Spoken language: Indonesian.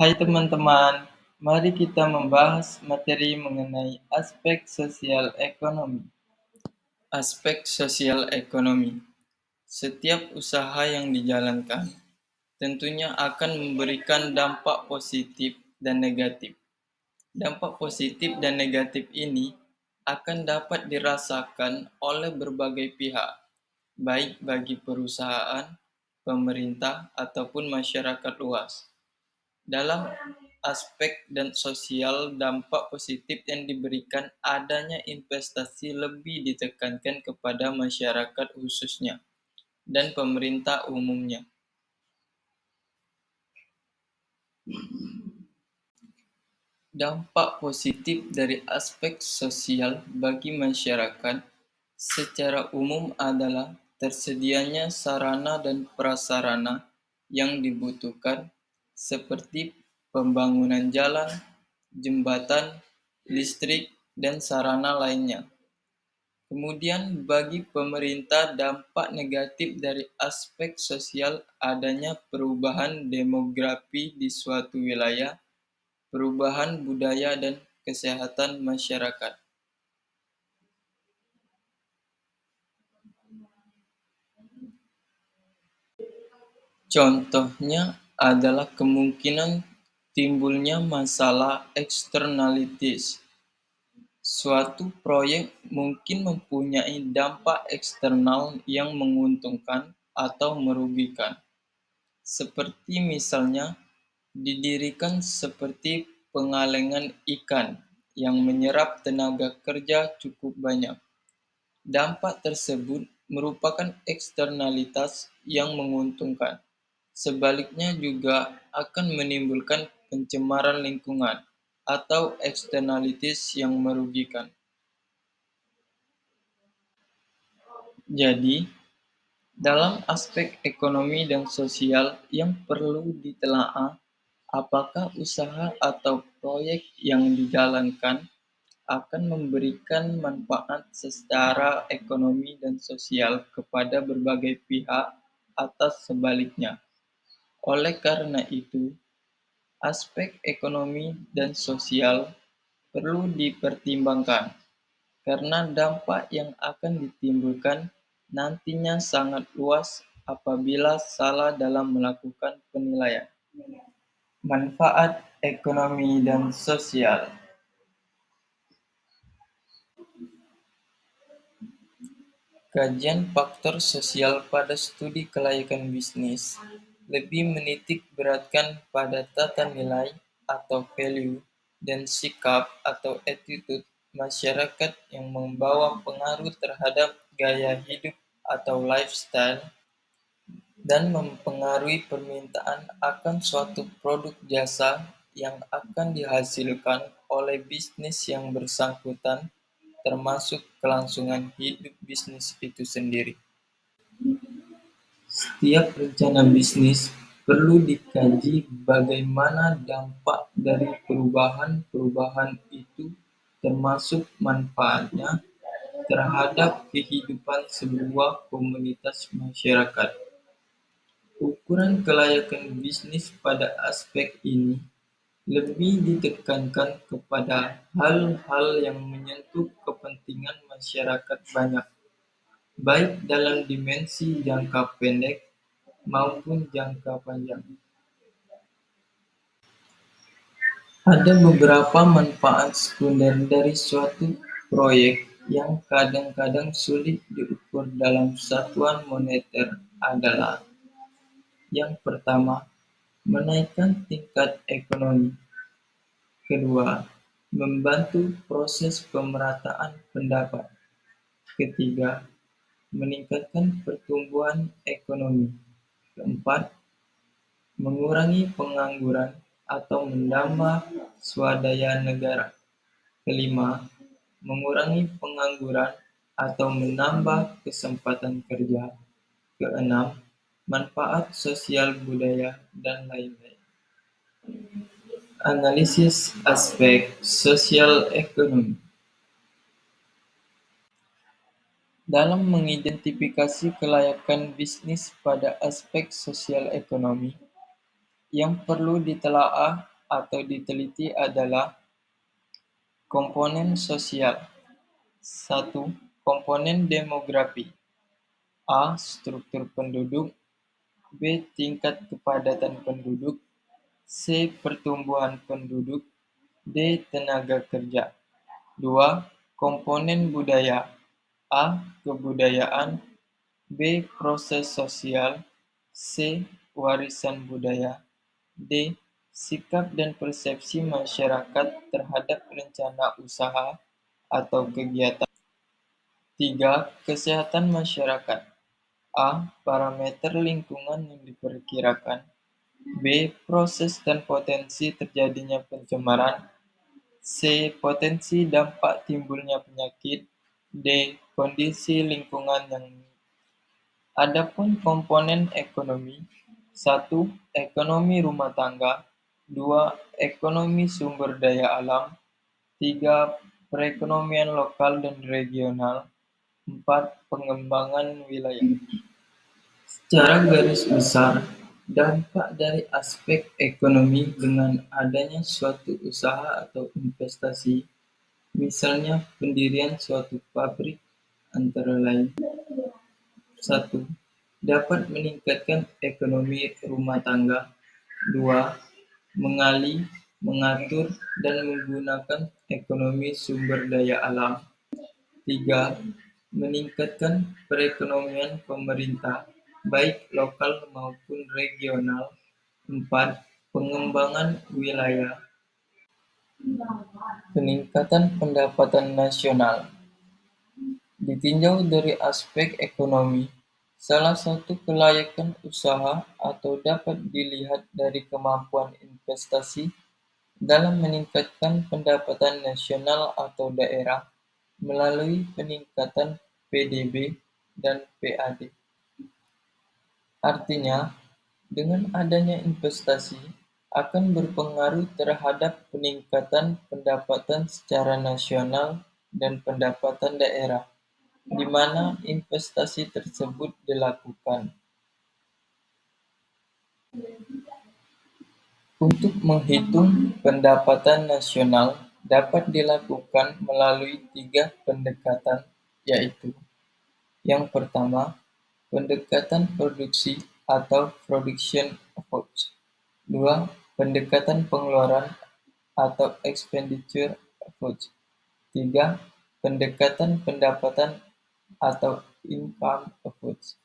Hai teman-teman, mari kita membahas materi mengenai aspek sosial ekonomi. Aspek sosial ekonomi. Setiap usaha yang dijalankan tentunya akan memberikan dampak positif dan negatif. Dampak positif dan negatif ini akan dapat dirasakan oleh berbagai pihak, baik bagi perusahaan, pemerintah, ataupun masyarakat luas. Dalam aspek dan sosial, dampak positif yang diberikan adanya investasi lebih ditekankan kepada masyarakat khususnya dan pemerintah umumnya. Dampak positif dari aspek sosial bagi masyarakat secara umum adalah tersedianya sarana dan prasarana yang dibutuhkan seperti pembangunan jalan, jembatan, listrik, dan sarana lainnya. Kemudian bagi pemerintah dampak negatif dari aspek sosial adanya perubahan demografi di suatu wilayah, perubahan budaya dan kesehatan masyarakat. Contohnya adalah kemungkinan timbulnya masalah eksternalitis. Suatu proyek mungkin mempunyai dampak eksternal yang menguntungkan atau merugikan, seperti misalnya didirikan seperti pengalengan ikan yang menyerap tenaga kerja cukup banyak. Dampak tersebut merupakan eksternalitas yang menguntungkan. Sebaliknya juga akan menimbulkan pencemaran lingkungan atau eksternalitis yang merugikan. Jadi, dalam aspek ekonomi dan sosial yang perlu ditelaah, apakah usaha atau proyek yang dijalankan akan memberikan manfaat secara ekonomi dan sosial kepada berbagai pihak atau sebaliknya. Oleh karena itu, aspek ekonomi dan sosial perlu dipertimbangkan karena dampak yang akan ditimbulkan nantinya sangat luas apabila salah dalam melakukan penilaian. Manfaat ekonomi dan sosial. Kajian faktor sosial pada studi kelayakan bisnis lebih menitik beratkan pada tata nilai atau value dan sikap atau attitude masyarakat yang membawa pengaruh terhadap gaya hidup atau lifestyle dan mempengaruhi permintaan akan suatu produk jasa yang akan dihasilkan oleh bisnis yang bersangkutan, termasuk kelangsungan hidup bisnis itu sendiri. Setiap rencana bisnis perlu dikaji bagaimana dampak dari perubahan-perubahan itu termasuk manfaatnya terhadap kehidupan sebuah komunitas masyarakat. Ukuran kelayakan bisnis pada aspek ini lebih ditekankan kepada hal-hal yang menyentuh kepentingan masyarakat banyak, baik dalam dimensi jangka pendek maupun jangka panjang. Ada beberapa manfaat sekunder dari suatu proyek yang kadang-kadang sulit diukur dalam satuan moneter adalah: yang pertama, menaikkan tingkat ekonomi. Kedua, membantu proses pemerataan pendapat. Ketiga, meningkatkan pertumbuhan ekonomi. Keempat, mengurangi pengangguran atau menambah swadaya negara. Kelima, mengurangi pengangguran atau menambah kesempatan kerja. Keenam, manfaat sosial budaya, dan lain-lain. Analisis aspek sosial ekonomi. Dalam mengidentifikasi kelayakan bisnis pada aspek sosial ekonomi, yang perlu ditelaah atau diteliti adalah komponen sosial. Satu, komponen demografi. A. Struktur penduduk. B. Tingkat kepadatan penduduk. C. Pertumbuhan penduduk. D. Tenaga kerja. 2. Komponen budaya. A. Kebudayaan. B. Proses sosial. C. Warisan budaya. D. Sikap dan persepsi masyarakat terhadap rencana usaha atau kegiatan. 3. Kesehatan masyarakat. A. Parameter lingkungan yang diperkirakan. B. Proses dan potensi terjadinya pencemaran. C. Potensi dampak timbulnya penyakit. D. Kondisi lingkungan yang adapun komponen ekonomi. 1. Ekonomi rumah tangga. 2. Ekonomi sumber daya alam. 3. Perekonomian lokal dan regional. 4. Pengembangan wilayah. Secara garis besar, dampak dari aspek ekonomi dengan adanya suatu usaha atau investasi, misalnya pendirian suatu pabrik, antara lain. 1. Dapat meningkatkan ekonomi rumah tangga. 2. Mengatur, dan menggunakan ekonomi sumber daya alam. 3. Meningkatkan perekonomian pemerintah, baik lokal maupun regional. 4. Pengembangan wilayah. Peningkatan pendapatan nasional. Ditinjau dari aspek ekonomi, salah satu kelayakan usaha atau dapat dilihat dari kemampuan investasi dalam meningkatkan pendapatan nasional atau daerah melalui peningkatan PDB dan PAD. Artinya, dengan adanya investasi akan berpengaruh terhadap peningkatan pendapatan secara nasional dan pendapatan daerah, di mana investasi tersebut dilakukan. Untuk menghitung pendapatan nasional dapat dilakukan melalui 3 pendekatan, yaitu: yang pertama, pendekatan produksi atau production approach. 2. Pendekatan pengeluaran atau expenditure approach. 3. Pendekatan pendapatan atau income approach.